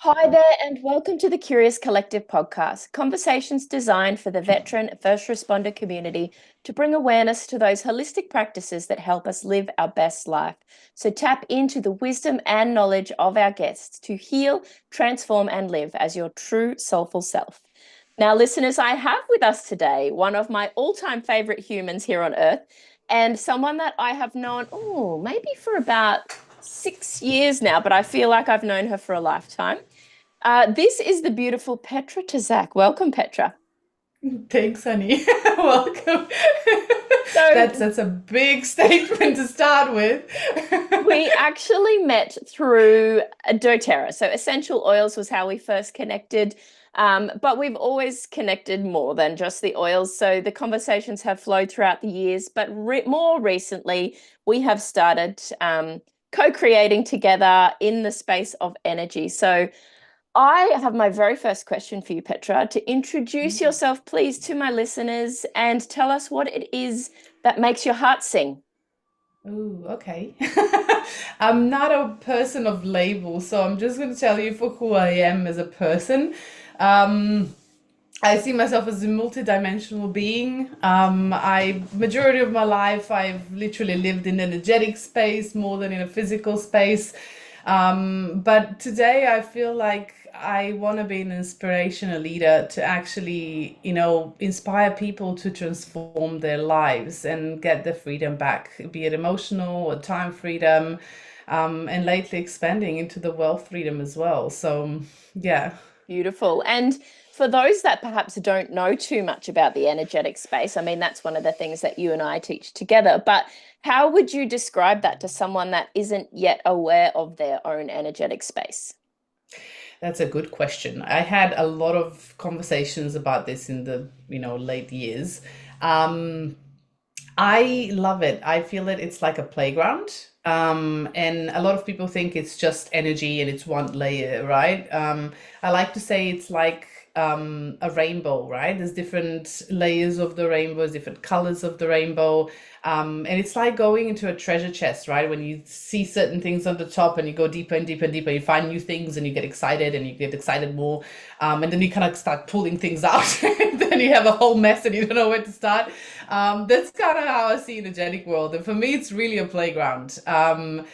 Hi there, and welcome to the Curious Collective podcast, conversations designed for the veteran first responder community to bring awareness to those holistic practices that help us live our best life. So tap into the wisdom and knowledge of our guests to heal, transform, and live as your true soulful self. Now, listeners, I have with us today one of my all-time favorite humans here on Earth, and someone that I have known, maybe for about 6 years now, but I feel like I've known her for a lifetime. This is the beautiful Petra Tezak. Welcome, Petra. Thanks, honey. Welcome. That's So that's a big statement to start with. we actually met through doTERRA. So essential oils was how we first connected. But we've always connected more than just the oils. So the conversations have flowed throughout the years. But more recently, we have started co-creating together in the space of energy. So I have my very first question for you, Petra, to introduce yourself, please, to my listeners and tell us what it is that makes your heart sing. Ooh, okay. I'm not a person of labels, so I'm just going to tell you for who I am as a person. Um, I see myself as a multidimensional being. I majority of my life I've literally lived in energetic space more than in a physical space. But today I feel like I want to be an inspirational leader to actually, inspire people to transform their lives and get the freedom back, be it emotional or time freedom, and lately expanding into the wealth freedom as well. So, yeah. Beautiful. And for those that perhaps don't know too much about the energetic space, I mean, that's one of the things that you and I teach together. But how would you describe that to someone that isn't yet aware of their own energetic space? That's a good question. I had a lot of conversations about this in the, late years. Um, I love it. I feel that it's like a playground. And a lot of people think it's just energy and it's one layer, right? I like to say it's like a rainbow, right? There's different layers of the rainbows, different colors of the rainbow. And it's like going into a treasure chest, right? When you see certain things on the top and you go deeper and deeper and deeper, you find new things and you get excited and you get excited more. And then you kind of start pulling things out. And then you have a whole mess and you don't know where to start. That's kind of how I see the energetic world. And for me, it's really a playground. And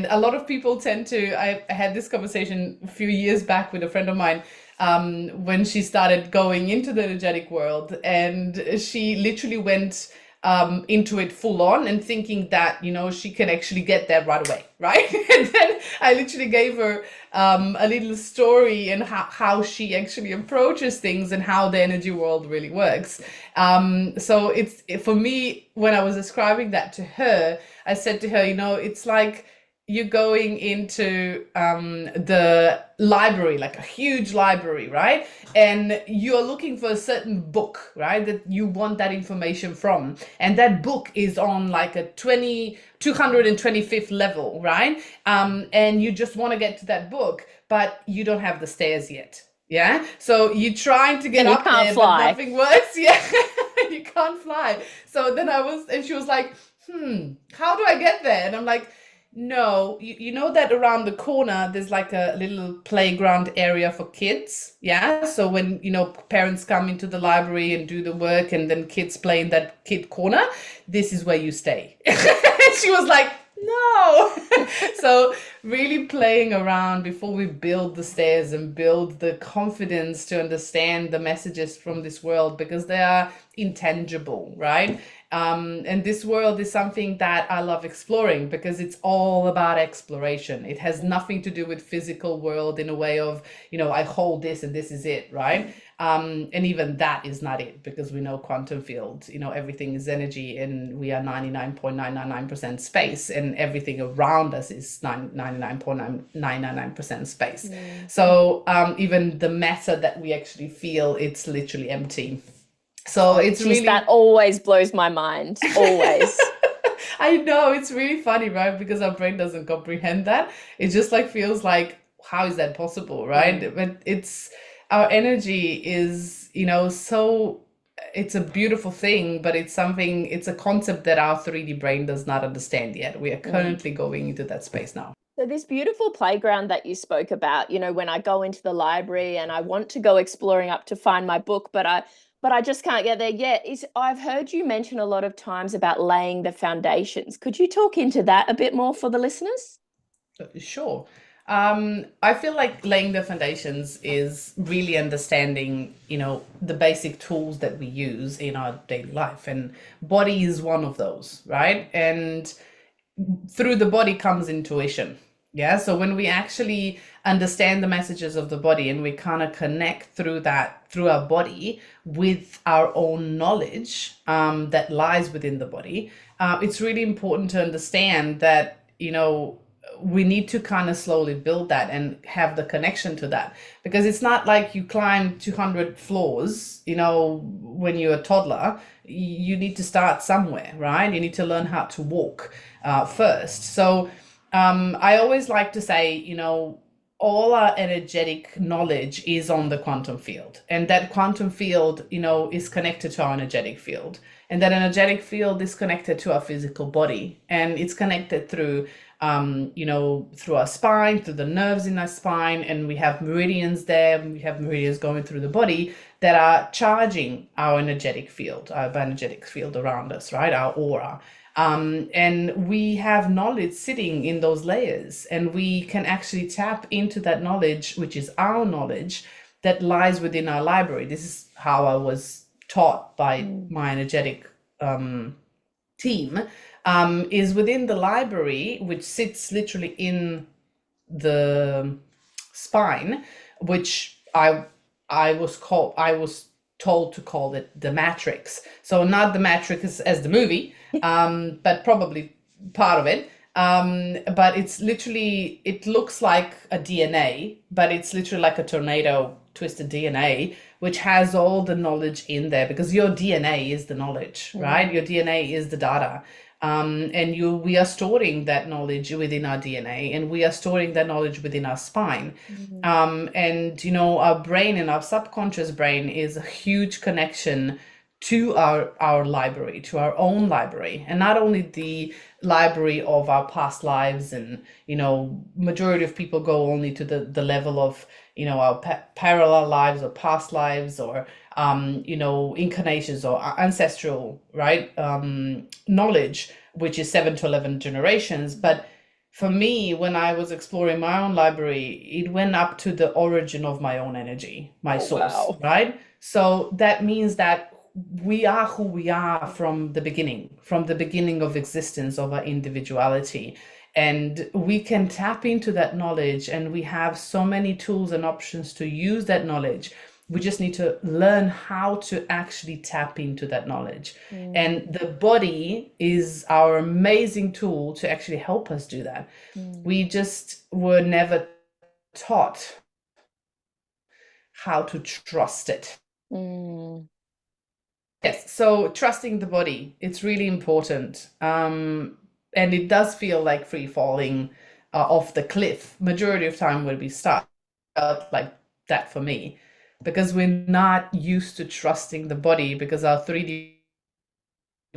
a lot of people tend to, I had this conversation a few years back with a friend of mine when she started going into the energetic world. And she literally went into it full on and thinking that she can actually get there right away, right? And then I literally gave her a little story and how she actually approaches things and how the energy world really works. So for me, when I was describing that to her, I said to her, it's like you're going into the library, like a huge library, right? And you're looking for a certain book, right? That you want that information from. And that book is on like a 225th level, right? And you just want to get to that book, but you don't have the stairs yet. Yeah. So you're trying to get And you up can't there, but fly. nothing works. Yeah. You can't fly. So then and she was like, how do I get there? And I'm like, no, you know that around the corner there's like a little playground area for kids. Yeah. So when, parents come into the library and do the work and then kids play in that kid corner, this is where you stay. She was like, no. So really playing around before we build the stairs and build the confidence to understand the messages from this world because they are intangible, right? And this world is something that I love exploring because it's all about exploration. It has nothing to do with physical world in a way of, I hold this and this is it, right? And even that is not it because we know quantum field, everything is energy and we are 99.999% space and everything around us is 99.999% space. Mm. So even the matter that we actually feel, it's literally empty. So Oh, it's geez, that really always blows my mind. Always. I know it's really funny, right? Because our brain doesn't comprehend that. It just like feels like, how is that possible, Mm. right? But it's our energy is, so it's a beautiful thing, but it's a concept that our 3D brain does not understand yet. We are Mm. currently going into that space now. So this beautiful playground that you spoke about, when I go into the library and I want to go exploring up to find my book, but I just can't get there yet, is I've heard you mention a lot of times about laying the foundations. Could you talk into that a bit more for the listeners? Sure. I feel like laying the foundations is really understanding, the basic tools that we use in our daily life. And body is one of those, right? And through the body comes intuition. Yeah. So when we actually understand the messages of the body and we kind of connect through our body with our own knowledge that lies within the body, it's really important to understand that, we need to kind of slowly build that and have the connection to that, because it's not like you climb 200 floors, when you're a toddler. You need to start somewhere, right? You need to learn how to walk first. So I always like to say, all our energetic knowledge is on the quantum field, and that quantum field, is connected to our energetic field, and that energetic field is connected to our physical body, and it's connected through through our spine, through the nerves in our spine, and we have meridians there. We have meridians going through the body that are charging our energetic field, our energetic field around us, right? Our aura. And we have knowledge sitting in those layers, and we can actually tap into that knowledge, which is our knowledge that lies within our library. This is how I was taught by my energetic team, is within the library, which sits literally in the spine, which I was told to call it the matrix. So not the matrix as the movie, but probably part of it. But it's literally, it looks like a DNA, but it's literally like a tornado twisted DNA, which has all the knowledge in there, because your DNA is the knowledge, right? Your DNA is the data. And we are storing that knowledge within our DNA, and we are storing that knowledge within our spine. And our brain and our subconscious brain is a huge connection to our library, to our own library, and not only the library of our past lives. And majority of people go only to the level of our parallel lives or past lives, or incarnations or ancestral, right, knowledge, which is 7 to 11 generations. But for me, when I was exploring my own library, it went up to the origin of my own energy, my source, Wow. right? So that means that we are who we are from the beginning of existence, of our individuality. And we can tap into that knowledge, and we have so many tools and options to use that knowledge. We just need to learn how to actually tap into that knowledge. And the body is our amazing tool to actually help us do that. We just were never taught how to trust it. Mm. Yes, so trusting the body, it's really important. And it does feel like free falling off the cliff. Majority of time when we start, felt like that for me, because we're not used to trusting the body, because our 3D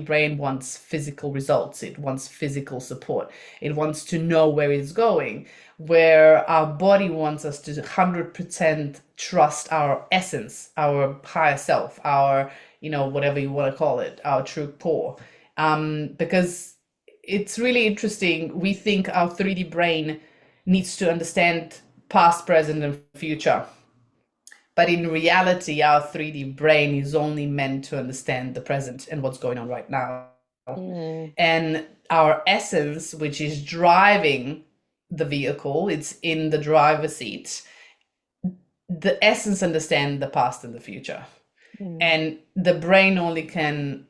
brain wants physical results, it wants physical support, it wants to know where it's going, where our body wants us to 100% trust our essence, our higher self, our whatever you want to call it, our true core. Because it's really interesting, we think our 3D brain needs to understand past, present, and future. But in reality, our 3D brain is only meant to understand the present and what's going on right now. And our essence, which is driving the vehicle, it's in the driver's seat. The essence understands the past and the future. And the brain only can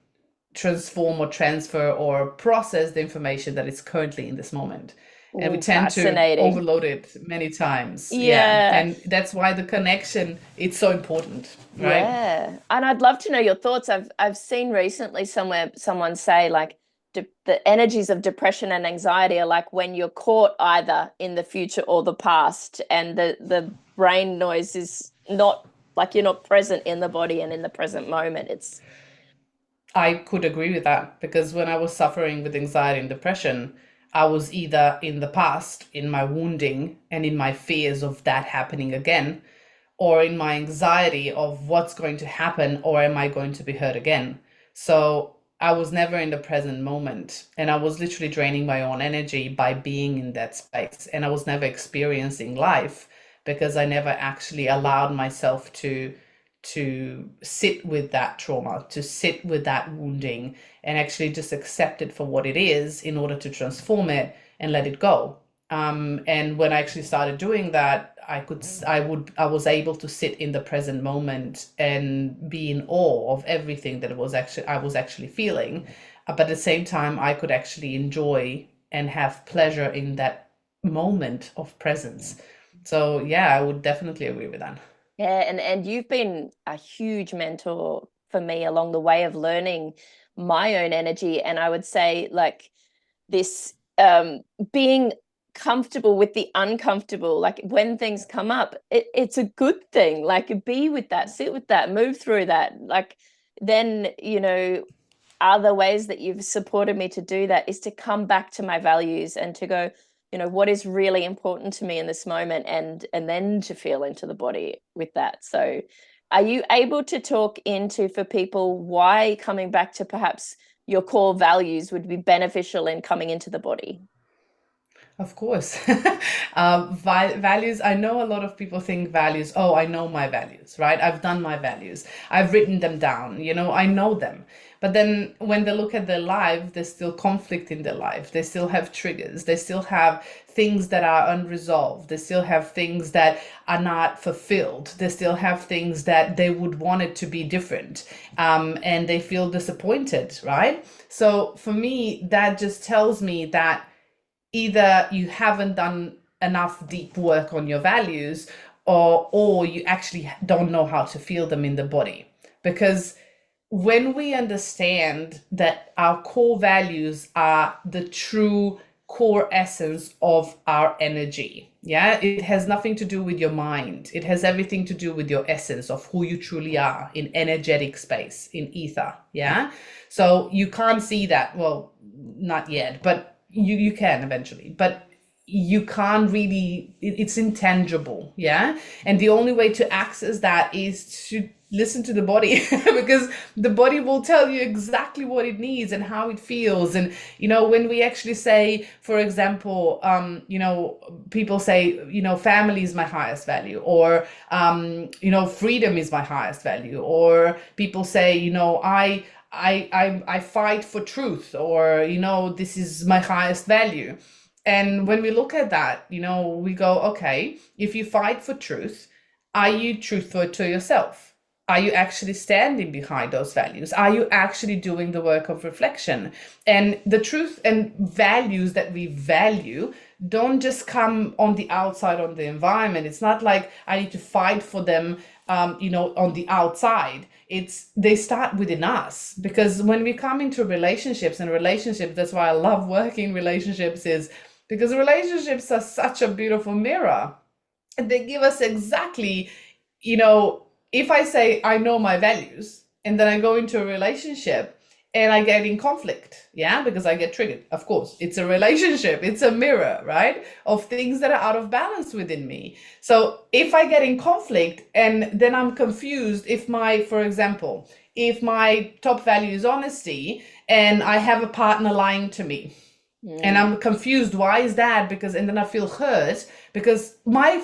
transform or transfer or process the information that is currently in this moment. And we tend to Fascinating. overload it many times. Yeah. And that's why the connection, it's so important, right? Yeah. And I'd love to know your thoughts. I've seen recently somewhere someone say like the energies of depression and anxiety are like when you're caught either in the future or the past, and the brain noise is not like you're not present in the body and in the present moment. I could agree with that, because when I was suffering with anxiety and depression, I was either in the past, in my wounding and in my fears of that happening again, or in my anxiety of what's going to happen, or am I going to be hurt again? So I was never in the present moment, and I was literally draining my own energy by being in that space. And I was never experiencing life because I never actually allowed myself to sit with that trauma, to sit with that wounding, and actually just accept it for what it is in order to transform it and let it go. And when I actually started doing that, I was able to sit in the present moment and be in awe of everything that I was actually feeling. But at the same time, I could actually enjoy and have pleasure in that moment of presence. So yeah, I would definitely agree with that. Yeah, and you've been a huge mentor for me along the way of learning my own energy. And I would say like this being comfortable with the uncomfortable, like when things come up, it's a good thing. Like be with that, sit with that, move through that. Like then, other ways that you've supported me to do that is to come back to my values and to go, what is really important to me in this moment, and then to feel into the body with that. So are you able to talk into for people why coming back to perhaps your core values would be beneficial in coming into the body? Of course. Values, I know a lot of people think values, oh, I know my values, right? I've done my values. I've written them down, I know them. But then when they look at their life, there's still conflict in their life. They still have triggers. They still have things that are unresolved. They still have things that are not fulfilled. They still have things that they would want it to be different. And they feel disappointed, right? So for me, that just tells me that either you haven't done enough deep work on your values, or you actually don't know how to feel them in the body. Because when we understand that our core values are the true core essence of our energy, yeah, it has nothing to do with your mind. It has everything to do with your essence of who you truly are in energetic space, in ether. Yeah. So you can't see that. Well, not yet, but you can eventually. But you can't really, it's intangible. Yeah. And the only way to access that is to listen to the body because the body will tell you exactly what it needs and how it feels. And when we actually say, for example, people say, family is my highest value, or freedom is my highest value, or people say, I fight for truth, or this is my highest value. And when we look at that, we go, okay, if you fight for truth, are you truthful to yourself? Are you actually standing behind those values? Are you actually doing the work of reflection? And the truth and values that we value don't just come on the outside, on the environment. It's not like I need to fight for them, on the outside. They start within us. Because when we come into relationships, that's why I love working relationships, is because relationships are such a beautiful mirror. They give us exactly, if I say I know my values and then I go into a relationship and I get in conflict, yeah, because I get triggered. Of course, it's a relationship, it's a mirror, right, of things that are out of balance within me. So if I get in conflict and then I'm confused, for example, if my top value is honesty and I have a partner lying to me, and I'm confused, why is that? And then I feel hurt because my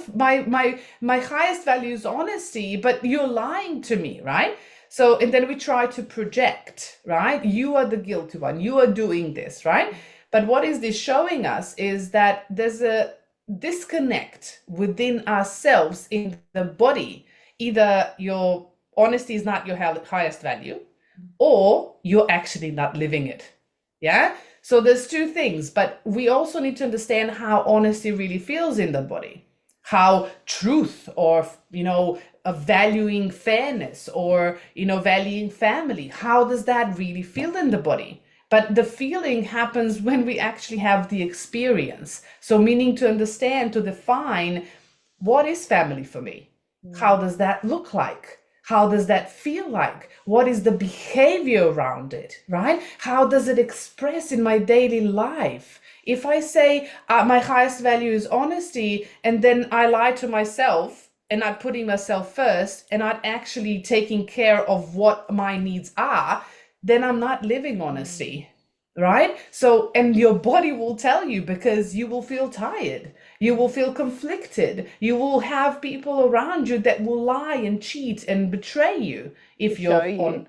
highest value is honesty, but you're lying to me, right? So, and then we try to project, right? You are the guilty one, you are doing this, right? But what is this showing us is that there's a disconnect within ourselves in the body. Either your honesty is not your highest value, or you're actually not living it. Yeah. So there's two things, but we also need to understand how honesty really feels in the body, how truth, or valuing fairness, or valuing family, how does that really feel in the body? But the feeling happens when we actually have the experience. So meaning to understand, to define, what is family for me? How does that look like? How does that feel like? What is the behavior around it, right? How does it express in my daily life? If I say my highest value is honesty, and then I lie to myself and not putting myself first and not actually taking care of what my needs are, then I'm not living honesty, right? So, and your body will tell you because you will feel tired. You will feel conflicted. You will have people around you that will lie and cheat and betray you To if show you're you. on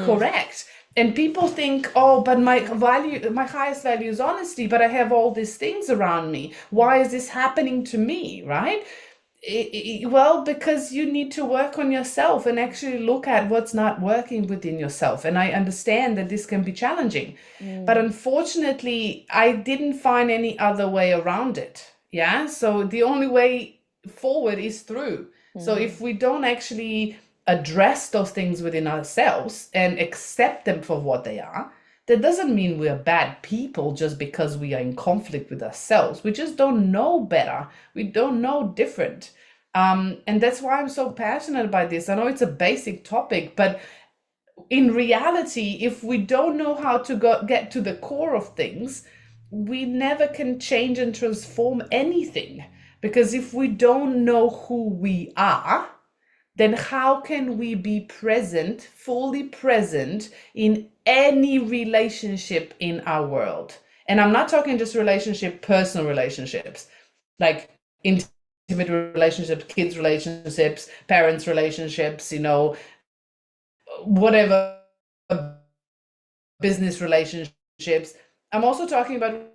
correct. And people think, oh, but my highest value is honesty, but I have all these things around me. Why is this happening to me, right? Well, because you need to work on yourself and actually look at what's not working within yourself. And I understand that this can be challenging, but unfortunately, I didn't find any other way around it. Yeah. So the only way forward is through. So if we don't actually address those things within ourselves and accept them for what they are, that doesn't mean we're bad people just because we are in conflict with ourselves. We just don't know better. We don't know different. And that's why I'm so passionate about this. I know it's a basic topic, but in reality, if we don't know how to get to the core of things, we never can change and transform anything. Because if we don't know who we are, then how can we be present, fully present in any relationship in our world? And I'm not talking just relationship, personal relationships, like intimate relationships, kids relationships, parents relationships, whatever, business relationships. I'm also talking about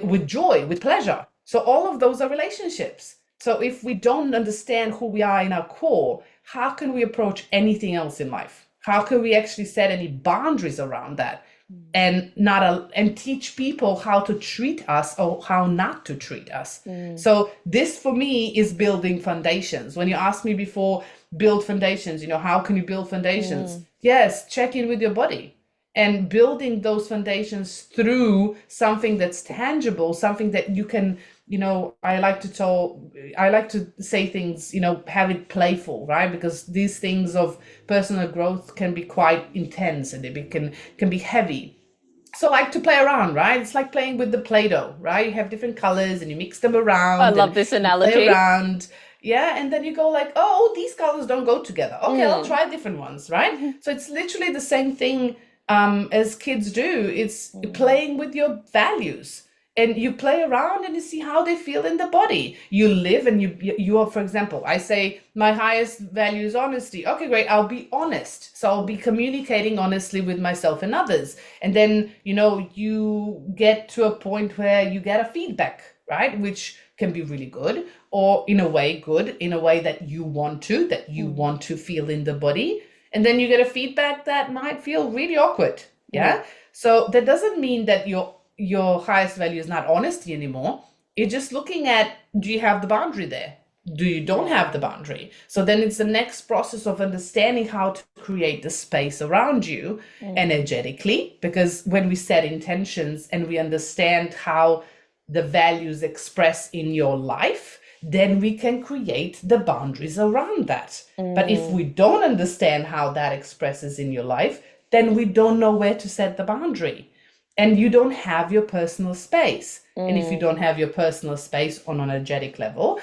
with joy, with pleasure. So all of those are relationships. So if we don't understand who we are in our core, how can we approach anything else in life? How can we actually set any boundaries around that and not and teach people how to treat us or how not to treat us? So this for me is building foundations. When you asked me before, build foundations, how can you build foundations? Yes, check in with your body and building those foundations through something that's tangible, something that you can, I like to say things, have it playful, right? Because these things of personal growth can be quite intense and can be heavy. So I like to play around, right? It's like playing with the Play-Doh, right? You have different colors and you mix them I around and love this you play analogy. around. Yeah, and then you go like, oh, these colors don't go together. Okay, I'll try different ones, right? So it's literally the same thing as kids do. It's playing with your values. And you play around and you see how they feel in the body. You live and you are, for example, I say my highest value is honesty. Okay, great. I'll be honest. So I'll be communicating honestly with myself and others. And then, you get to a point where you get a feedback, right? Which can be really good or in a way good, in a way that you want to feel in the body. And then you get a feedback that might feel really awkward. Yeah. So that doesn't mean that your highest value is not honesty anymore. You're just looking at, do you have the boundary there? Do you don't have the boundary? So then it's the next process of understanding how to create the space around you energetically, because when we set intentions and we understand how the values express in your life, then we can create the boundaries around that. But if we don't understand how that expresses in your life, then we don't know where to set the boundary. And you don't have your personal space. And if you don't have your personal space on an energetic level,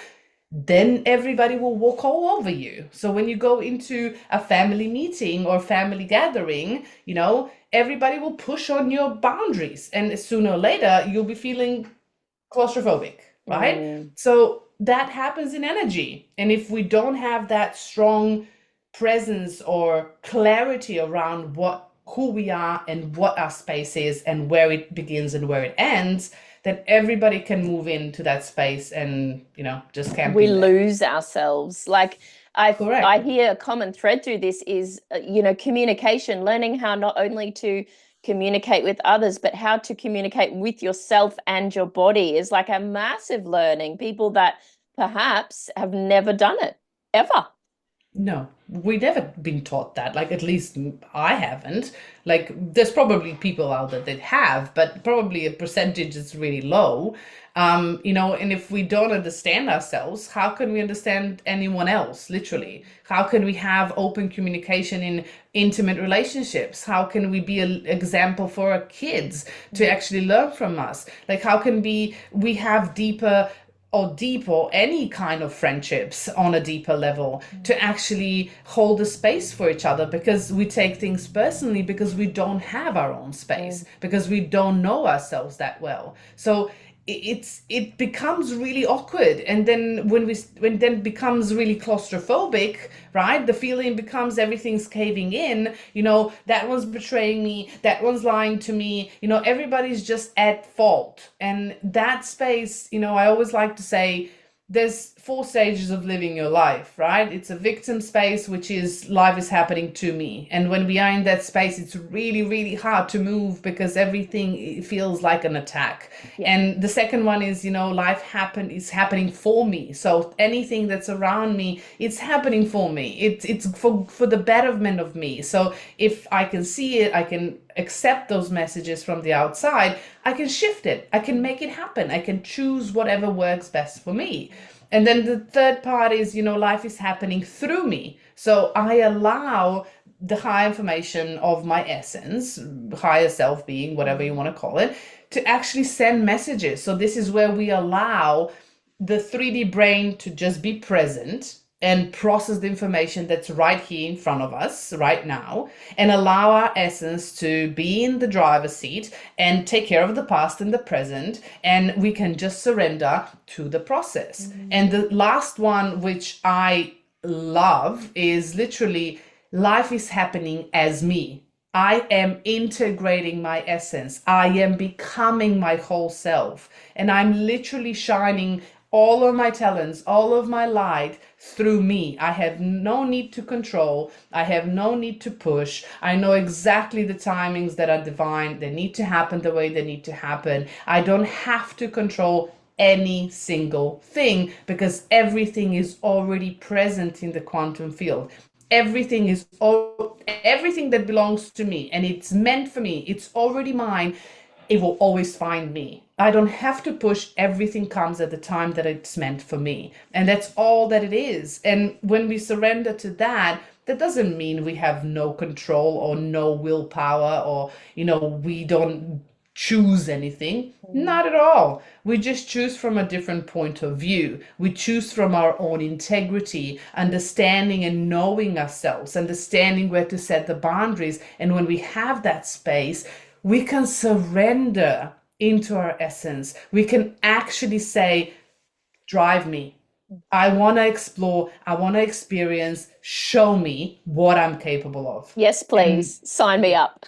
then everybody will walk all over you. So when you go into a family meeting or family gathering, everybody will push on your boundaries. And sooner or later, you'll be feeling claustrophobic, right? So that happens in energy. And if we don't have that strong presence or clarity around who we are and what our space is and where it begins and where it ends, then everybody can move into that space and, just camp We in there. lose ourselves. Like I Correct. hear a common thread through this is communication, learning how not only to communicate with others, but how to communicate with yourself and your body is like a massive learning. People that perhaps have never done it ever. No, we never been taught that. Like, at least I haven't. Like, there's probably people out there that have, but probably a percentage is really low. And if we don't understand ourselves, how can we understand anyone else, literally? How can we have open communication in intimate relationships? How can we be an example for our kids to actually learn from us? Like, how can we have deep or any kind of friendships on a deeper level to actually hold a space for each other, because we take things personally because we don't have our own space, because we don't know ourselves that well. So it becomes really awkward, and then when then becomes really claustrophobic, right? The feeling becomes everything's caving in, that one's betraying me, that one's lying to me, everybody's just at fault. And that space, I always like to say, there's four stages of living your life, right? It's a victim space, which is life is happening to me. And when we are in that space, it's really, really hard to move because everything feels like an attack. Yeah. And the second one is, is happening for me. So anything that's around me, it's happening for me. It's for the betterment of me. So if I can see it, I can accept those messages from the outside, I can shift it, I can make it happen, I can choose whatever works best for me. And then the third part is, life is happening through me. So I allow the high information of my essence, higher self being, whatever you want to call it, to actually send messages. So this is where we allow the 3D brain to just be present and process the information that's right here in front of us right now, and allow our essence to be in the driver's seat and take care of the past and the present, and we can just surrender to the process. And the last one, which I love, is literally life is happening as me. I am integrating my essence. I am becoming my whole self. And I'm literally shining all of my talents, all of my light through me. I have no need to control. I have no need to push. I know exactly the timings that are divine. They need to happen the way they need to happen. I don't have to control any single thing because everything is already present in the quantum field. Everything that belongs to me and it's meant for me, it's already mine. It will always find me. I don't have to push. Everything comes at the time that it's meant for me. And that's all that it is. And when we surrender to that, that doesn't mean we have no control or no willpower, or, we don't choose anything. Not at all. We just choose from a different point of view. We choose from our own integrity, understanding and knowing ourselves, understanding where to set the boundaries. And when we have that space, we can surrender into our essence. We can actually say, drive me. I want to explore. I want to experience. Show me what I'm capable of. Yes, And please. Sign me up.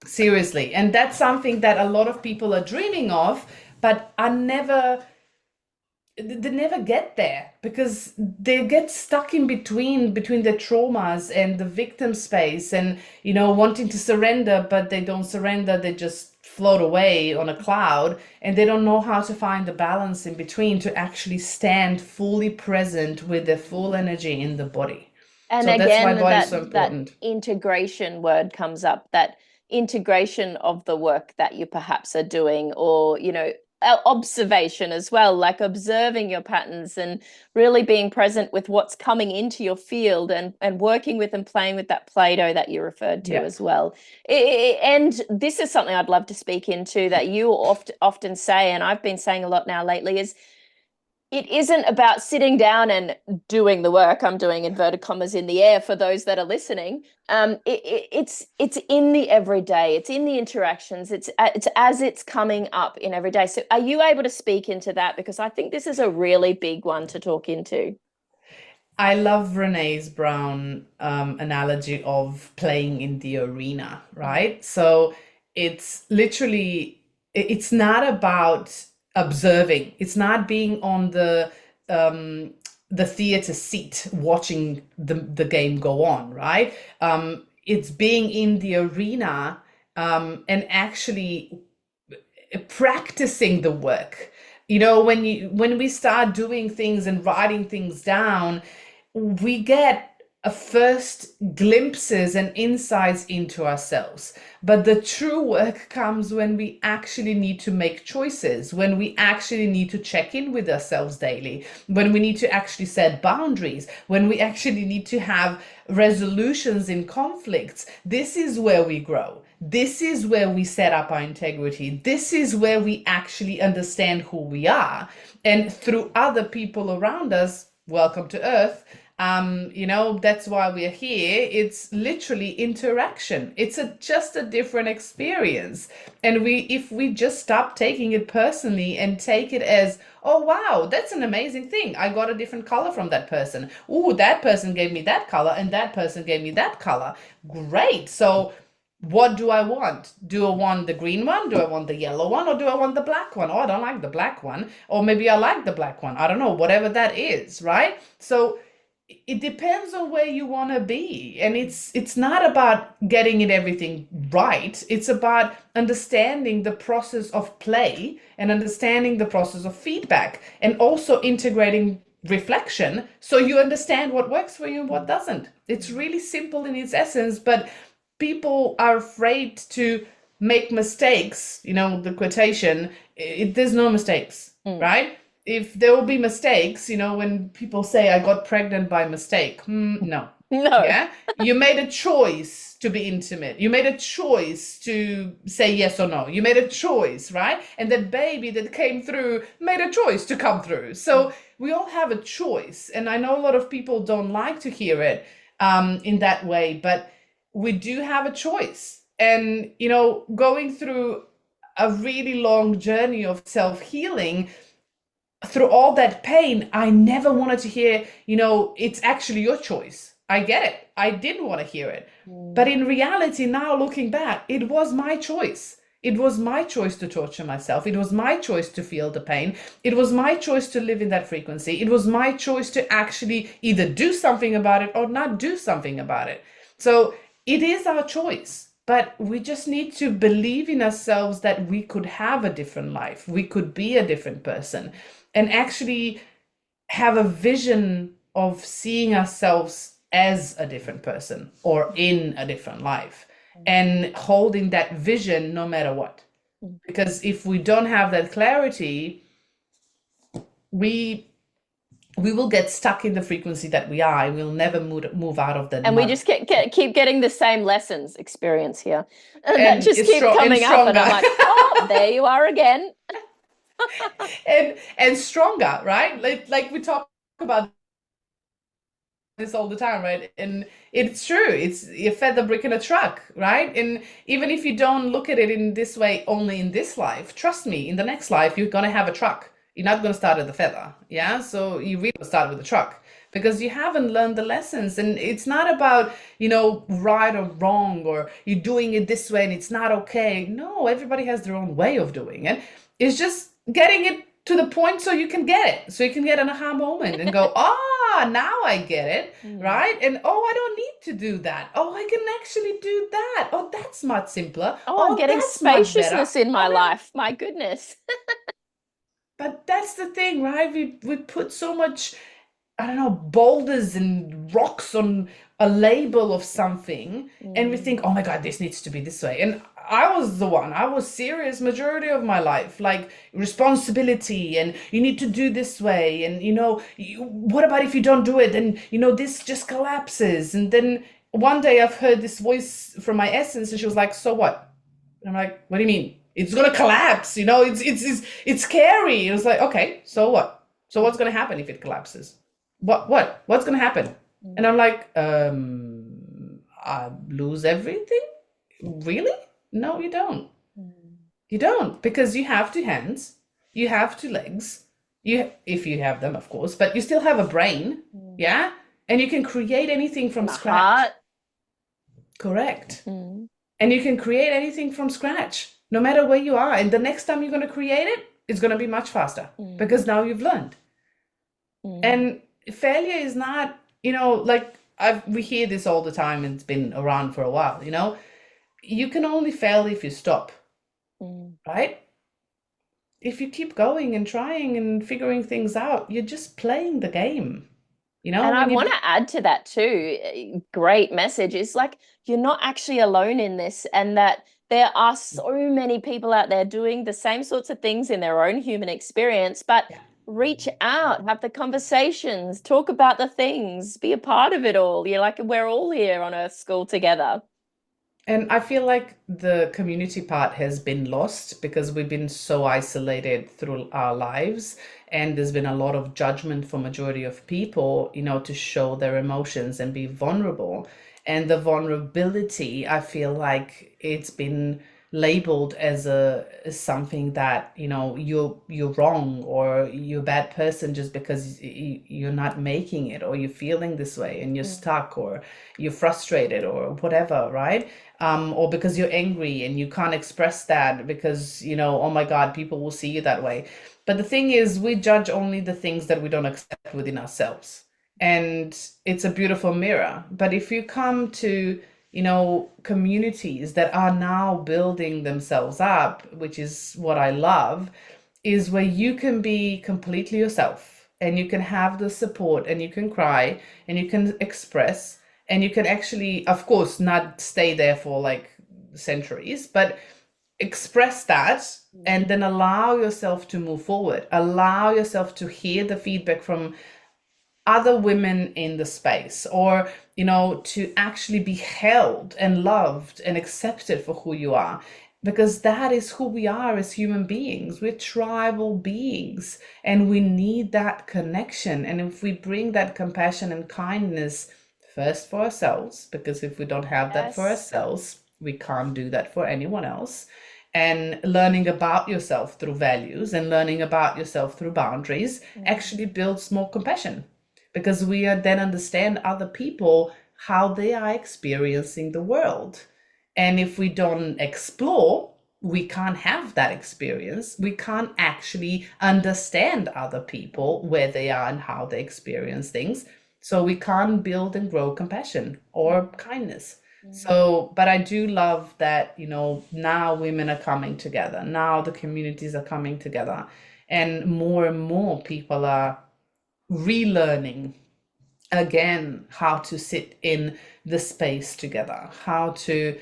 seriously. And that's something that a lot of people are dreaming of, but are never they never get there because they get stuck in between the traumas and the victim space, and wanting to surrender, but they don't surrender. They just float away on a cloud, and they don't know how to find the balance in between to actually stand fully present with their full energy in the body. And So that's why again, body is so that important. integration word comes up, that integration of the work that you perhaps are doing, or, observation as well, like observing your patterns and really being present with what's coming into your field, and working with and playing with that Play-Doh that you referred to Yeah. as well. And this is something I'd love to speak into that you often say, and I've been saying a lot now lately, is it isn't about sitting down and doing the work. I'm doing inverted commas in the air for those that are listening. It's in the everyday. It's in the interactions. It's as it's coming up in every day. So, are you able to speak into that? Because I think this is a really big one to talk into. I love Renee's Brown analogy of playing in the arena, right? So it's literally, it's not about observing. It's not being on the theater seat watching the game go on, right? It's being in the arena and actually practicing the work. When we start doing things and writing things down, we get first glimpses and insights into ourselves. But the true work comes when we actually need to make choices, when we actually need to check in with ourselves daily, when we need to actually set boundaries, when we actually need to have resolutions in conflicts. This is where we grow. This is where we set up our integrity. This is where we actually understand who we are. And through other people around us, welcome to Earth, that's why we're here. It's literally interaction. It's just a different experience. And if we just stop taking it personally and take it as, oh wow, that's an amazing thing. I got a different color from that person. Ooh, that person gave me that color and that person gave me that color. Great. So what do I want? Do I want the green one? Do I want the yellow one? Or do I want the black one? Oh, I don't like the black one. Or maybe I like the black one. I don't know, whatever that is, right? So it depends on where you want to be, and it's not about getting it everything right. It's about understanding the process of play and understanding the process of feedback, and also integrating reflection so you understand what works for you and what doesn't. It's really simple in its essence, but people are afraid to make mistakes. The quotation, there's no mistakes, right? If there will be mistakes, when people say I got pregnant by mistake, no. No. Yeah. You made a choice to be intimate. You made a choice to say yes or no. You made a choice, right? And that baby that came through made a choice to come through. So we all have a choice. And I know a lot of people don't like to hear it in that way, but we do have a choice. And, going through a really long journey of self-healing, through all that pain, I never wanted to hear, it's actually your choice. I get it. I didn't want to hear it. But in reality, now looking back, it was my choice. It was my choice to torture myself. It was my choice to feel the pain. It was my choice to live in that frequency. It was my choice to actually either do something about it or not do something about it. So it is our choice. But we just need to believe in ourselves that we could have a different life. We could be a different person, and actually have a vision of seeing ourselves as a different person or in a different life, and holding that vision no matter what. Because if we don't have that clarity, we will get stuck in the frequency that we are, and we'll never move out of that And we mud. just keep getting the same lessons experience here. And that And just it's keep and coming up. And I'm stronger. like, oh, there you are again. And stronger, right? Like we talk about this all the time, right? And it's true. It's you fed the brick in a truck, right? And even if you don't look at it in this way only in this life, trust me, in the next life you're gonna have a truck. You're not gonna start at the feather, yeah? So you really start with the truck because you haven't learned the lessons. And it's not about, right or wrong, or you're doing it this way and it's not okay. No, everybody has their own way of doing it. It's just getting it to the point so you can get it, so you can get an aha moment and go, now I get it, right? And I don't need to do that. Oh, I can actually do that. Oh, that's much simpler. Oh, I'm Oh, getting that's much better. spaciousness in my Oh, yeah. life. My goodness. But that's the thing, right? We put so much, I don't know, boulders and rocks on a label of something, and we think, oh my God, this needs to be this way. And I was serious majority of my life, like responsibility, and you need to do this way. And, what about if you don't do it? And, this just collapses. And then one day I've heard this voice from my essence, and she was like, so what? And I'm like, what do you mean? It's gonna collapse, it's scary. It was like, okay, so what? So what's gonna happen if it collapses? What's gonna happen? And I'm like, I lose everything? Really? No, you don't. You don't, because you have two hands, you have two legs, if you have them, of course, but you still have a brain, yeah? And you can create anything from My scratch. heart. Correct. And you can create anything from scratch, no matter where you are. And the next time you're going to create it, it's going to be much faster because now you've learned. And failure is not, like we hear this all the time, and it's been around for a while, you can only fail if you stop, right? If you keep going and trying and figuring things out, you're just playing the game. You know, And I when want you, to add to that too. Great message. It's like you're not actually alone in this, and that there are so many people out there doing the same sorts of things in their own human experience, but yeah. reach out, have the conversations, talk about the things, be a part of it all. You're like, we're all here on Earth School together. And I feel like the community part has been lost because we've been so isolated through our lives, and there's been a lot of judgment for majority of people, you know, to show their emotions and be vulnerable. And the vulnerability, I feel like it's been labeled as something that, you know, you're wrong or you're a bad person just because you're not making it, or you're feeling this way and you're Mm. stuck, or you're frustrated or whatever, right? Or because you're angry and you can't express that because, you know, oh my God, people will see you that way. But the thing is, we judge only the things that we don't accept within ourselves. And it's a beautiful mirror. But if you come to, you know, communities that are now building themselves up, which is what I love, is where you can be completely yourself and you can have the support and you can cry and you can express and you can actually, of course, not stay there for like centuries, but express that and then allow yourself to move forward, allow yourself to hear the feedback from other women in the space, or, you know, to actually be held and loved and accepted for who you are, because that is who we are as human beings. We're tribal beings and we need that connection. And if we bring that compassion and kindness first for ourselves, because if we don't have that for Yes. ourselves, we can't do that for anyone else. And learning about yourself through values and learning about yourself through boundaries Mm. actually builds more compassion, because we are then understand other people, how they are experiencing the world. And if we don't explore, we can't have that experience. We can't actually understand other people, Mm. where they are and how they experience things. So we can't build and grow compassion or Mm. kindness. Mm. So, but I do love that, you know, now women are coming together. Now the communities are coming together, and more people are relearning again how to sit in the space together, how to,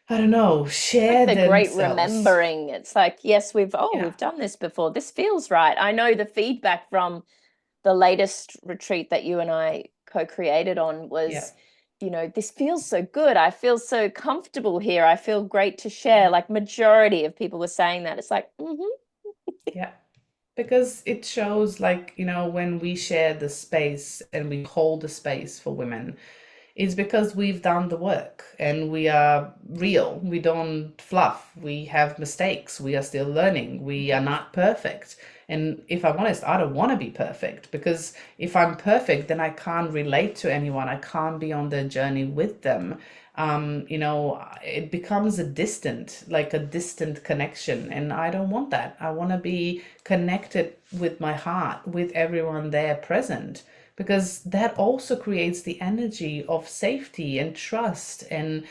I don't know, Like share the great themselves. remembering. It's like, yes, Yeah, we've done this before. This feels right. I know the feedback from the latest retreat that you and I co-created on yeah, was, this feels so good. I feel so comfortable here. I feel great to share. yeah, Like majority of people were saying that. It's like, yeah. Because it shows, like, you know, when we share the space and we hold the space for women, it's because we've done the work and we are real. We don't fluff. We have mistakes. We are still learning. We are not perfect. And if I'm honest, I don't want to be perfect, because if I'm perfect, then I can't relate to anyone. I can't be on their journey with them. You know, it becomes like a distant connection. And I don't want that. I want to be connected with my heart, with everyone there present, because that also creates the energy of safety and trust and,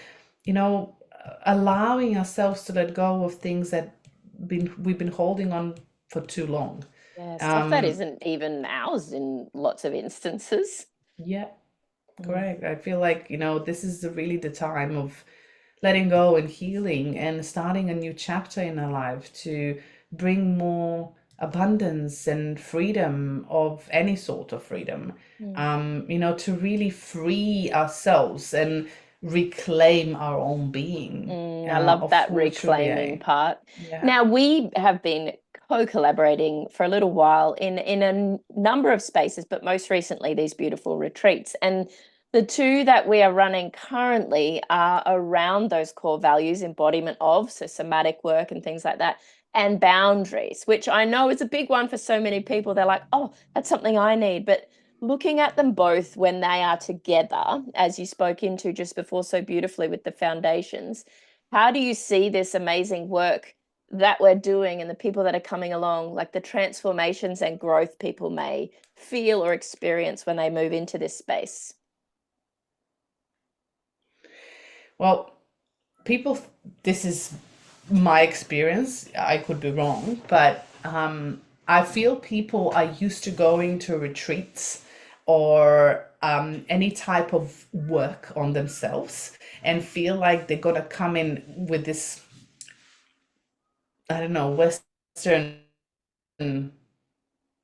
you know, allowing ourselves to let go of things that we've been holding on for too long. yeah, stuff that um isn't even ours in lots of instances. yeah, Mm. correct. I feel like, you know, this is really the time of letting go and healing and starting a new chapter in our life to bring more abundance and freedom, of any sort of freedom. Mm. You know, to really free ourselves and reclaim our own being, I love of that who we truly reclaiming are. part. Yeah, Now, we have been co-collaborating for a little while in a number of spaces, but most recently these beautiful retreats. And the two that we are running currently are around those core values, embodiment of, so somatic work and things like that, and boundaries, which I know is a big one for so many people. They're like, oh, that's something I need. But looking at them both when they are together, as you spoke into just before so beautifully with the foundations, how do you see this amazing work that we're doing and the people that are coming along, like the transformations and growth people may feel or experience when they move into this space? well, people, this is my experience, I could be wrong, but I feel people are used to going to retreats or any type of work on themselves and feel like they're gonna come in with this, I don't know, Western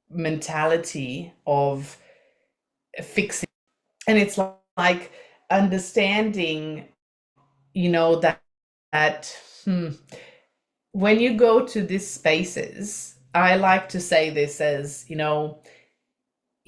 mentality of fixing. And it's like understanding, that, that when you go to these spaces, I like to say this as,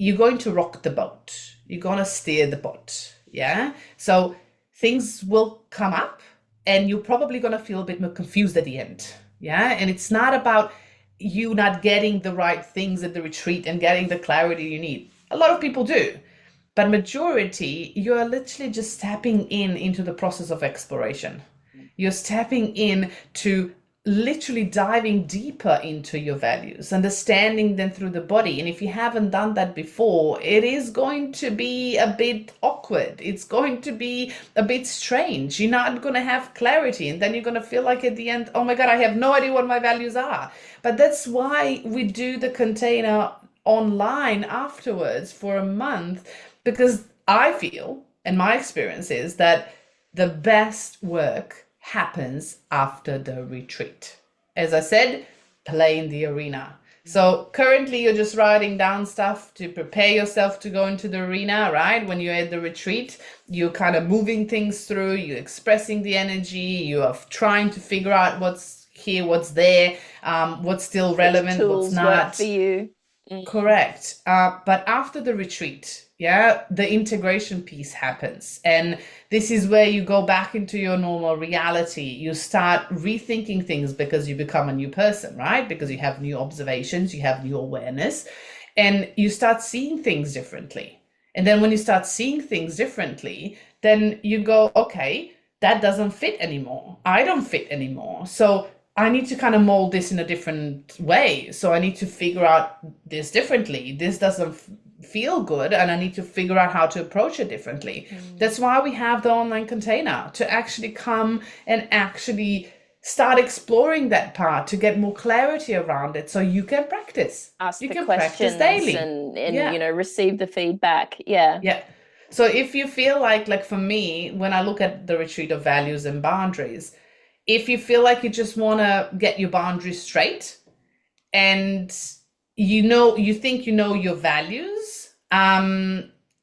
you're going to rock the boat. You're going to steer the boat. Yeah. So things will come up and you're probably going to feel a bit more confused at the end. Yeah. And it's not about you not getting the right things at the retreat and getting the clarity you need. A lot of people do. But majority, you're literally just stepping into the process of exploration. You're stepping in to literally diving deeper into your values, understanding them through the body. And if you haven't done that before, it is going to be a bit awkward. It's going to be a bit strange. You're not going to have clarity. And then you're going to feel like at the end, oh my God, I have no idea what my values are. But that's why we do the container online afterwards for a month, because I feel, and my experience is that the best work happens after the retreat. As I said, play in the arena. So currently you're just writing down stuff to prepare yourself to go into the arena, right? When you're at the retreat, you're kind of moving things through, you're expressing the energy, you are trying to figure out what's here, what's there, what's still relevant, what's Tools work not. for you. Correct. But after the retreat, yeah, the integration piece happens. And this is where you go back into your normal reality. You start rethinking things because you become a new person, right? Because you have new observations, you have new awareness, and you start seeing things differently. And then when you start seeing things differently, then you go, okay, that doesn't fit anymore. I don't fit anymore. So I need to kind of mold this in a different way. So I need to figure out this differently. This doesn't feel good, and I need to figure out how to approach it differently. That's why we have the online container, to actually come and actually start exploring that part, to get more clarity around it, so you can practice. Ask You the can practice questions daily. and Yeah. receive the feedback. Yeah. Yeah. So if you feel like for me, when I look at the retreat of values and boundaries, if you feel like you just want to get your boundaries straight, and you think you know your values,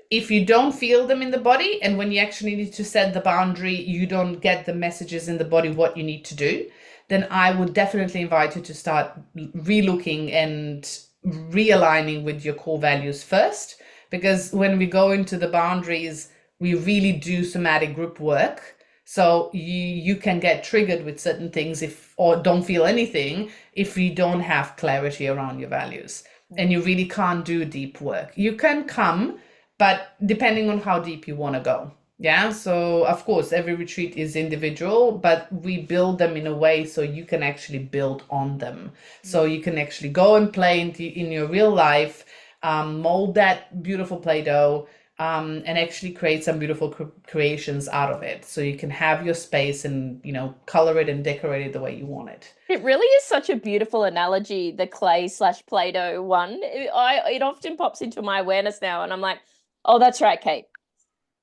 if you don't feel them in the body, and when you actually need to set the boundary, you don't get the messages in the body what you need to do, then I would definitely invite you to start relooking and realigning with your core values first. Because when we go into the boundaries, we really do somatic group work. So you can get triggered with certain things, if or don't feel anything, if you don't have clarity around your values. And you really can't do deep work. You can come, but depending on how deep you want to go. Yeah. So of course, every retreat is individual, but we build them in a way so you can actually build on them. So you can actually go and play in your real life, mold that beautiful Play-Doh, and actually create some beautiful creations out of it. So you can have your space and, color it and decorate it the way you want it. It really is such a beautiful analogy, the clay/Play-Doh one. It often pops into my awareness now, and I'm like, oh, that's right, Kate.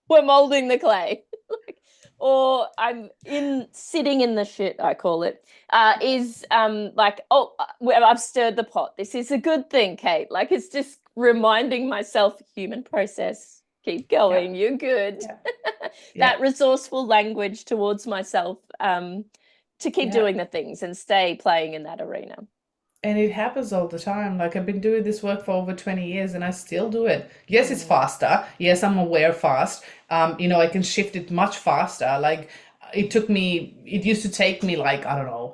We're molding the clay. Or I'm sitting in the shit, I call it, is like, oh, I've stirred the pot. This is a good thing, Kate. Like, it's just reminding myself, human process, keep going, you're good. That resourceful language towards myself, to keep doing the things and stay playing in that arena. And it happens all the time. Like, I've been doing this work for over 20 years and I still do it. Yes, it's faster. Yes, I'm aware fast. I can shift it much faster. Like, it used to take me like, I don't know,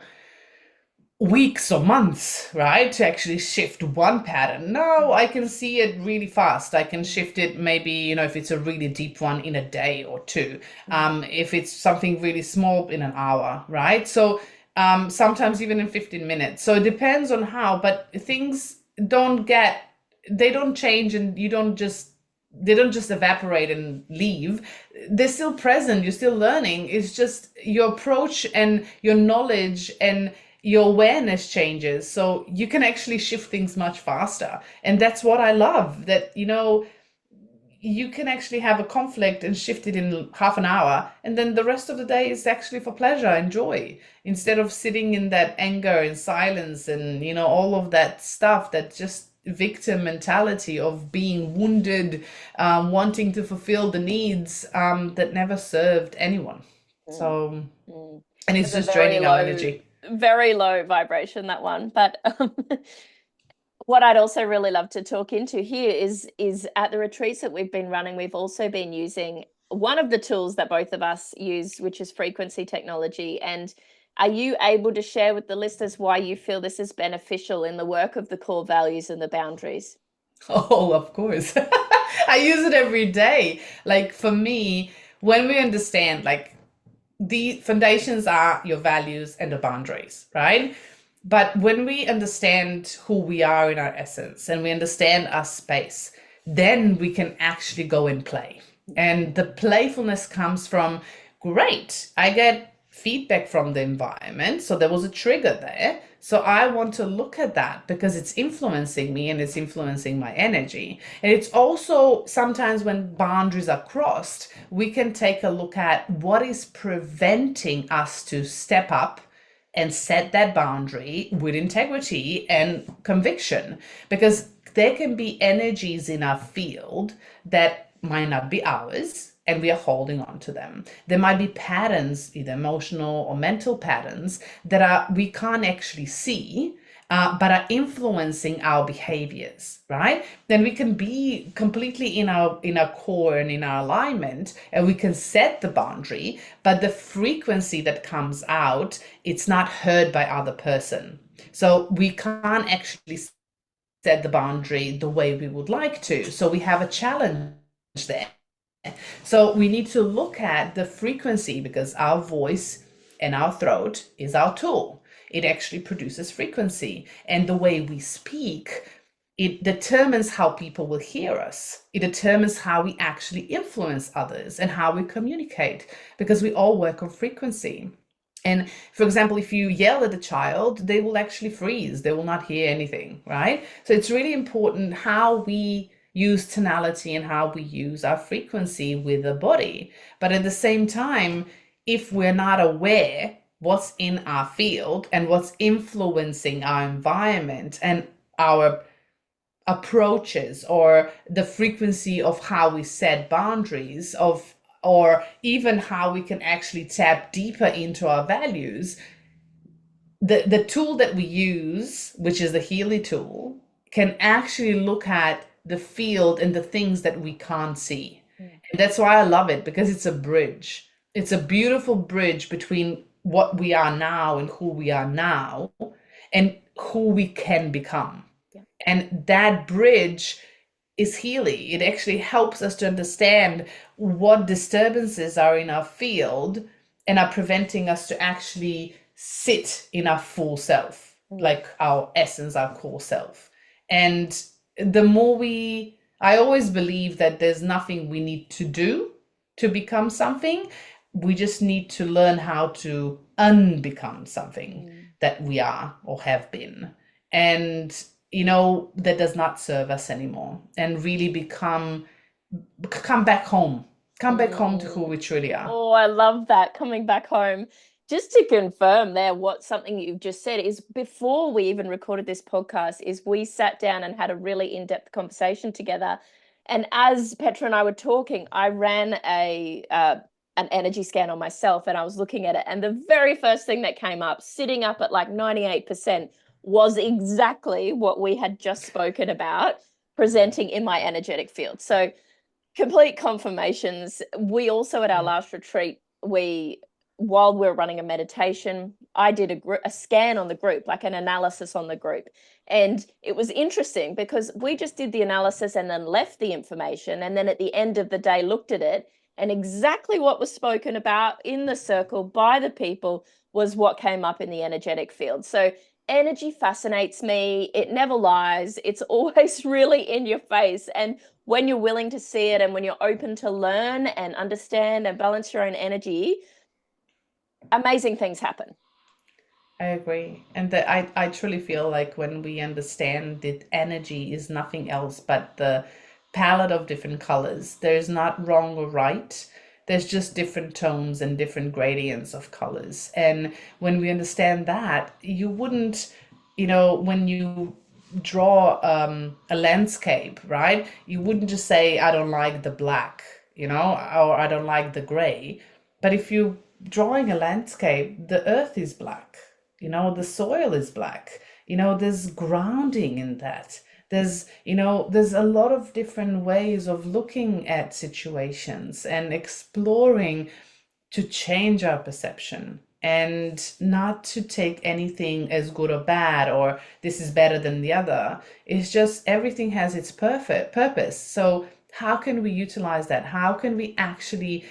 weeks or months, right, to actually shift one pattern. Now I can see it really fast. I can shift it maybe, if it's a really deep one, in a day or two. If it's something really small, in an hour, right? So sometimes even in 15 minutes. So it depends on how, but things they don't change, and they don't just evaporate and leave. They're still present. You're still learning. It's just your approach and your knowledge and your awareness changes, so you can actually shift things much faster. And that's what I love, that you can actually have a conflict and shift it in half an hour, and then the rest of the day is actually for pleasure and joy, instead of sitting in that anger and silence and all of that stuff, that just victim mentality of being wounded, wanting to fulfill the needs, that never served anyone. Mm, So, mm. and It it's was a just draining our energy. very low vibration, that one. But what I'd also really love to talk into here is at the retreats that we've been running, we've also been using one of the tools that both of us use, which is frequency technology. And are you able to share with the listeners why you feel this is beneficial in the work of the core values and the boundaries? Oh, of course. I use it every day. Like for me, when we understand, like, the foundations are your values and the boundaries, right? But when we understand who we are in our essence and we understand our space, then we can actually go and play. And the playfulness comes from, great, I get feedback from the environment. So there was a trigger there. So I want to look at that because it's influencing me and it's influencing my energy. And it's also sometimes when boundaries are crossed, we can take a look at what is preventing us to step up and set that boundary with integrity and conviction, because there can be energies in our field that might not be ours and we are holding on to them. There might be patterns, either emotional or mental patterns, that are we can't actually see, but are influencing our behaviors, right? Then we can be completely in our core and in our alignment, and we can set the boundary, but the frequency that comes out, it's not heard by other person. So we can't actually set the boundary the way we would like to. So we have a challenge there. So we need to look at the frequency, because our voice and our throat is our tool. It actually produces frequency. And the way we speak, it determines how people will hear us. It determines how we actually influence others and how we communicate, because we all work on frequency. And for example, if you yell at a child, they will actually freeze. They will not hear anything, right? So it's really important how we use tonality and how we use our frequency with the body. But at the same time, if we're not aware what's in our field and what's influencing our environment and our approaches, or the frequency of how we set boundaries of, or even how we can actually tap deeper into our values, the tool that we use, which is the Healy tool, can actually look at the field and the things that we can't see. And that's why I love it, because it's a bridge. It's a beautiful bridge between what we are now and who we are now and who we can become. Yeah. And that bridge is Healy. It actually helps us to understand what disturbances are in our field and are preventing us to actually sit in our full self, like our essence, our core self. And the more I always believe that there's nothing we need to do to become something. We just need to learn how to unbecome something that we are or have been. And that does not serve us anymore, and really come back home, come back home to who we truly are. Oh, I love that, coming back home. Just to confirm there, what something you've just said is, before we even recorded this podcast, is we sat down and had a really in-depth conversation together. And as Petra and I were talking, I ran an energy scan on myself, and I was looking at it. And the very first thing that came up, sitting up at like 98%, was exactly what we had just spoken about, presenting in my energetic field. So complete confirmations. We also, at our Yeah. last retreat, while we were running a meditation, I did a scan on the group, like an analysis on the group. And it was interesting because we just did the analysis and then left the information. And then at the end of the day, looked at it, and exactly what was spoken about in the circle by the people was what came up in the energetic field. So energy fascinates me. It never lies. It's always really in your face. And when you're willing to see it, and when you're open to learn and understand and balance your own energy, amazing things happen. I agree. And that I truly feel like when we understand that energy is nothing else but palette of different colors. There's not wrong or right. There's just different tones and different gradients of colors. And when we understand that, you wouldn't, when you draw a landscape, right? You wouldn't just say, I don't like the black, or I don't like the gray. But if you're drawing a landscape, the earth is black, the soil is black, there's grounding in that. There's a lot of different ways of looking at situations and exploring to change our perception and not to take anything as good or bad or this is better than the other. It's just everything has its perfect purpose. So how can we utilize that? How can we actually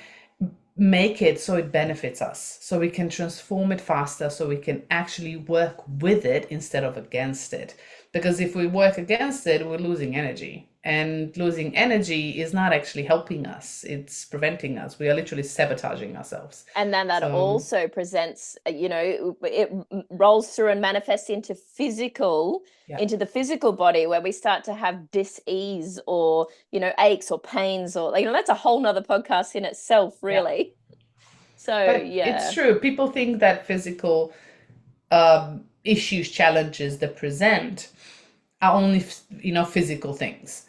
make it so it benefits us, so we can transform it faster, so we can actually work with it instead of against it? Because if we work against it, we're losing energy, and losing energy is not actually helping us, it's preventing us. We are literally sabotaging ourselves. And then that So also presents, it rolls through and manifests into yeah, into the physical body, where we start to have dis-ease or, aches or pains, or, that's a whole nother podcast in itself, yeah, really. So, but it's yeah. true, people think that physical issues, challenges that present are only physical things.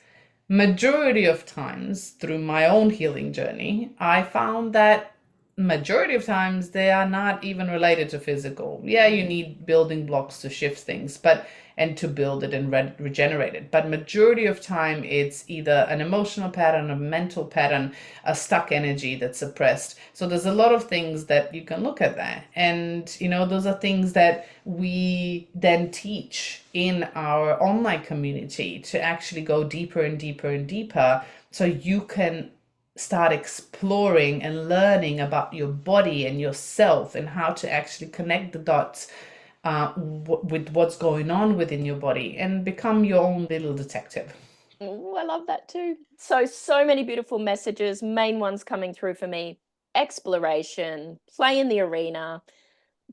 Majority of times through my own healing journey, I found that majority of times they are not even related to physical. Yeah, you need building blocks to shift things, but and to build it and regenerate it. But majority of time it's either an emotional pattern, a mental pattern, a stuck energy that's suppressed. So there's a lot of things that you can look at there. And those are things that we then teach in our online community to actually go deeper and deeper and deeper, so you can start exploring and learning about your body and yourself and how to actually connect the dots with what's going on within your body and become your own little detective. Oh, I love that too. So many beautiful messages, main ones coming through for me: exploration, play in the arena,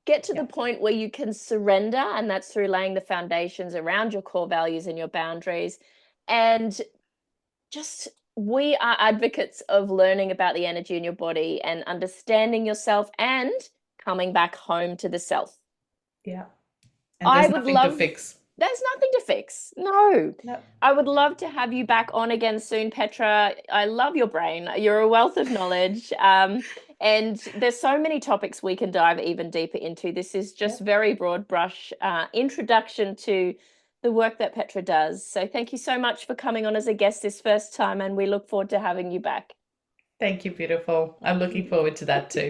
get to the Yeah, point where you can surrender, and that's through laying the foundations around your core values and your boundaries. And just, we are advocates of learning about the energy in your body and understanding yourself and coming back home to the self. yeah. And I there's would nothing to love, fix. there's nothing to fix. No. No. I would love to have you back on again soon, Petra. I love your brain. You're a wealth of knowledge. And there's so many topics we can dive even deeper into. This is just Yep. very broad brush introduction to the work that Petra does. So thank you so much for coming on as a guest this first time, and we look forward to having you back. Thank you, beautiful. I'm looking forward to that too.